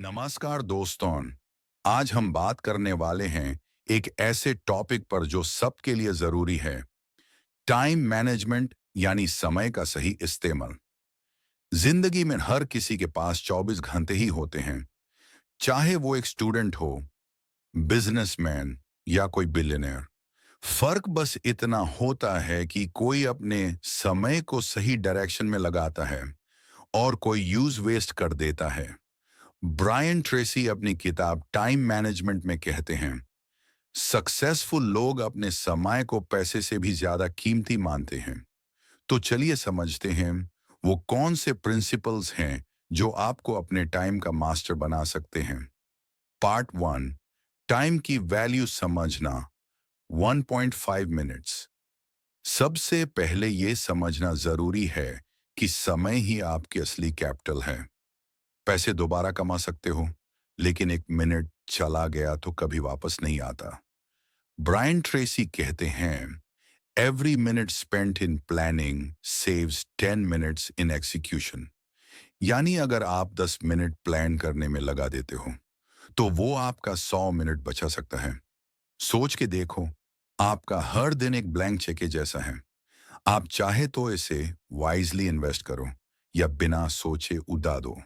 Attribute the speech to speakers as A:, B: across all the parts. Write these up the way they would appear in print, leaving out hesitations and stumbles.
A: नमस्कार दोस्तों। आज हम बात करने वाले हैं एक ऐसे टॉपिक पर जो सबके लिए जरूरी है। टाइम मैनेजमेंट यानी समय का सही इस्तेमाल। जिंदगी में हर किसी के पास 24 घंटे ही होते हैं, चाहे वो एक स्टूडेंट हो, बिजनेसमैन या कोई बिलियनर। फर्क बस इतना होता है कि कोई अपने समय को सही डायरेक्शन में लगाता है और कोई यूज वेस्ट कर देता है। ब्रायन ट्रेसी अपनी किताब टाइम मैनेजमेंट में कहते हैं, सक्सेसफुल लोग अपने समय को पैसे से भी ज्यादा कीमती मानते हैं। तो चलिए समझते हैं वो कौन से प्रिंसिपल्स हैं जो आपको अपने टाइम का मास्टर बना सकते हैं। पार्ट वन, टाइम की वैल्यू समझना। 1.5 मिनट्स। सबसे पहले ये समझना जरूरी है कि समय ही आपकी असली कैपिटल है। पैसे दोबारा कमा सकते हो, लेकिन एक मिनट चला गया तो कभी वापस नहीं आता। ब्रायन ट्रेसी कहते हैं, every minute spent in planning saves 10 minutes in execution. यानी अगर आप 10 मिनट प्लान करने में लगा देते हो तो वो आपका 100 मिनट बचा सकता है। सोच के देखो, आपका हर दिन एक ब्लैंक चेक के जैसा है। आप चाहे तो इसे वाइजली इन्वेस्ट करो या बिना सोचे उड़ा दो।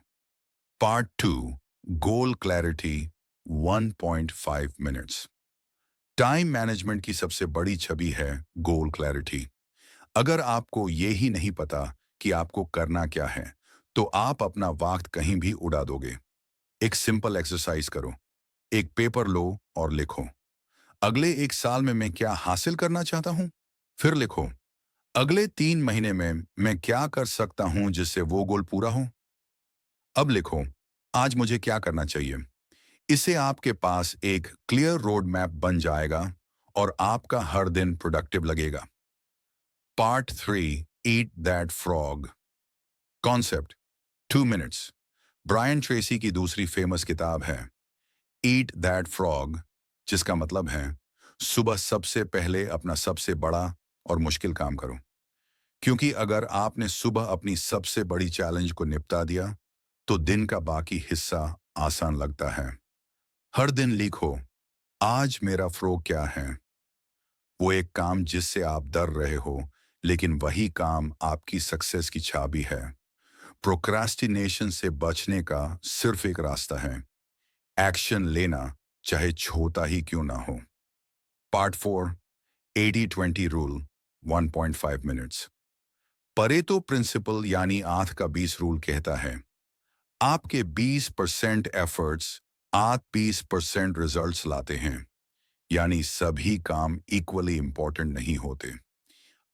A: पार्ट टू, गोल क्लैरिटी। 1.5 मिनट्स। टाइम मैनेजमेंट की सबसे बड़ी छवि है गोल क्लैरिटी। अगर आपको ये ही नहीं पता कि आपको करना क्या है, तो आप अपना वक्त कहीं भी उड़ा दोगे। एक सिंपल एक्सरसाइज करो। एक पेपर लो और लिखो, अगले एक साल में मैं क्या हासिल करना चाहता हूं। फिर लिखो, अगले 3 महीने में मैं क्या कर सकता हूं जिससे वो गोल पूरा हो। अब लिखो, आज मुझे क्या करना चाहिए। इससे आपके पास एक क्लियर रोड मैप बन जाएगा और आपका हर दिन प्रोडक्टिव लगेगा। Part three, eat that frog. Concept 2 minutes. Brian Tracy की दूसरी फेमस किताब है ईट दैट फ्रॉग, जिसका मतलब है सुबह सबसे पहले अपना सबसे बड़ा और मुश्किल काम करो। क्योंकि अगर आपने सुबह अपनी सबसे बड़ी चैलेंज को निपटा दिया तो दिन का बाकी हिस्सा आसान लगता है। हर दिन लिखो, आज मेरा फ्लो क्या है। वो एक काम जिससे आप डर रहे हो, लेकिन वही काम आपकी सक्सेस की चाबी है। प्रोक्रास्टिनेशन से बचने का सिर्फ एक रास्ता है, एक्शन लेना, चाहे छोटा ही क्यों ना हो। Part four, 80-20 rule. 1.5 minutes. Pareto principle यानी आठ का 20 रूल कहता है, आपके 20% एफर्ट्स आप 20% रिजल्ट्स लाते हैं। यानी सभी काम इक्वली इंपॉर्टेंट नहीं होते।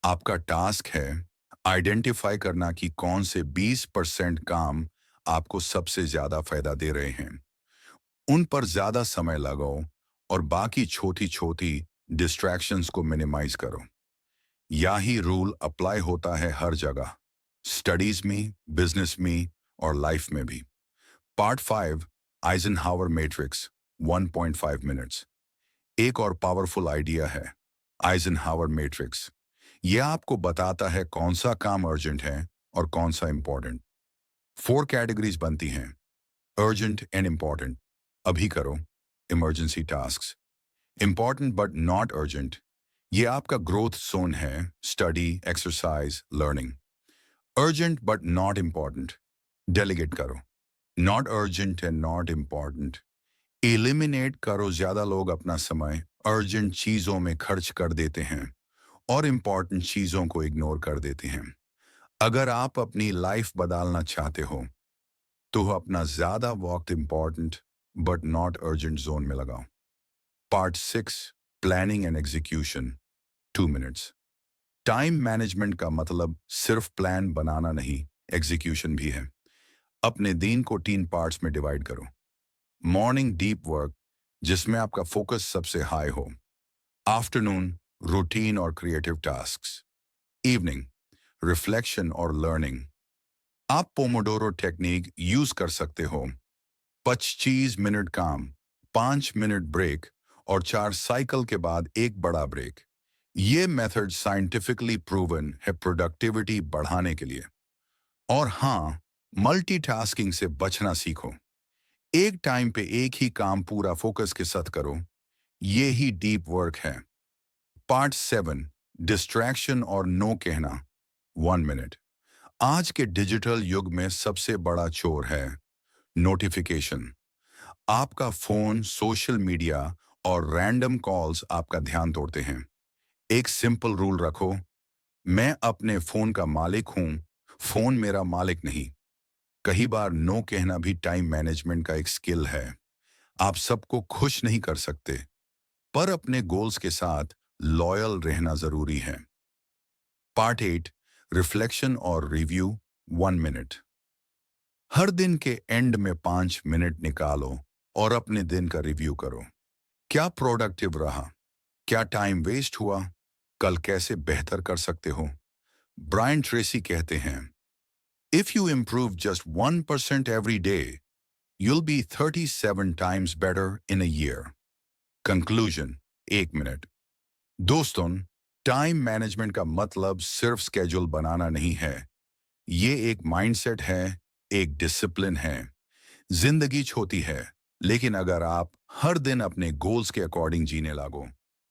A: आपका टास्क है आइडेंटिफाई करना कि कौन से 20% काम आपको सबसे ज्यादा फायदा दे रहे हैं। उन पर ज्यादा समय लगाओ और बाकी छोटी छोटी डिस्ट्रैक्शंस को मिनिमाइज करो। यही रूल अप्लाई होता है हर जगह, स्टडीज में, बिजनेस में और लाइफ में भी। Part five, Eisenhower matrix. 1.5 minutes. एक और पावरफुल आइडिया है आइजनहावर मैट्रिक्स। यह आपको बताता है कौन सा काम अर्जेंट है और कौन सा इंपॉर्टेंट। 4 कैटेगरीज बनती हैं, अर्जेंट एंड इंपॉर्टेंट, अभी करो, emergency tasks, important but not urgent, ये आपका ग्रोथ जोन है, study, exercise, learning. Urgent but not important, delegate करो। Not urgent and not important, eliminate करो। ज्यादा लोग अपना समय अर्जेंट चीजों में खर्च कर देते हैं और इंपॉर्टेंट चीजों को इग्नोर कर देते हैं। अगर आप अपनी लाइफ बदलना चाहते हो तो अपना ज्यादा वक्त important but not urgent zone में लगाओ। Part six, planning and execution. 2 minutes. Time management का मतलब सिर्फ प्लान बनाना नहीं, एग्जीक्यूशन भी है। अपने दिन को 3 पार्ट्स में डिवाइड करो। मॉर्निंग डीप वर्क, जिसमें आपका फोकस सबसे हाई हो। आफ्टरनून, रूटीन और क्रिएटिव टास्क्स। इवनिंग, रिफ्लेक्शन और लर्निंग। आप पोमोडोरो टेक्निक यूज कर सकते हो। 25 मिनट काम, 5 मिनट ब्रेक और 4 साइकिल के बाद एक बड़ा ब्रेक। ये मेथड साइंटिफिकली प्रूवन है प्रोडक्टिविटी बढ़ाने के लिए। और हाँ, मल्टीटास्किंग से बचना सीखो। एक टाइम पे एक ही काम पूरा फोकस के साथ करो। ये ही डीप वर्क है। पार्ट 7, डिस्ट्रैक्शन और नो कहना। 1 मिनट। आज के डिजिटल युग में सबसे बड़ा चोर है नोटिफिकेशन। आपका फोन, सोशल मीडिया और रैंडम कॉल्स आपका ध्यान तोड़ते हैं। एक सिंपल रूल रखो, मैं अपने फोन का मालिक हूं, फोन मेरा मालिक नहीं। कई बार नो कहना भी टाइम मैनेजमेंट का एक स्किल है। आप सबको खुश नहीं कर सकते, पर अपने गोल्स के साथ लॉयल रहना जरूरी है। पार्ट 8, रिफ्लेक्शन और रिव्यू। 1 मिनट। हर दिन के एंड में 5 मिनट निकालो और अपने दिन का रिव्यू करो। क्या प्रोडक्टिव रहा? क्या टाइम वेस्ट हुआ? कल कैसे बेहतर कर सकते हो? ब्रायन ट्रेसी कहते हैं, if you improve just 1% every day, you'll be 37 times better in a year. Conclusion, 1 minute. दोस्तों, टाइम मैनेजमेंट का मतलब सिर्फ स्केड्यूल बनाना नहीं है। ये एक माइंडसेट है, एक डिसिप्लिन है। जिंदगी छोटी है, लेकिन अगर आप हर दिन अपने गोल्स के अकॉर्डिंग जीने लागो,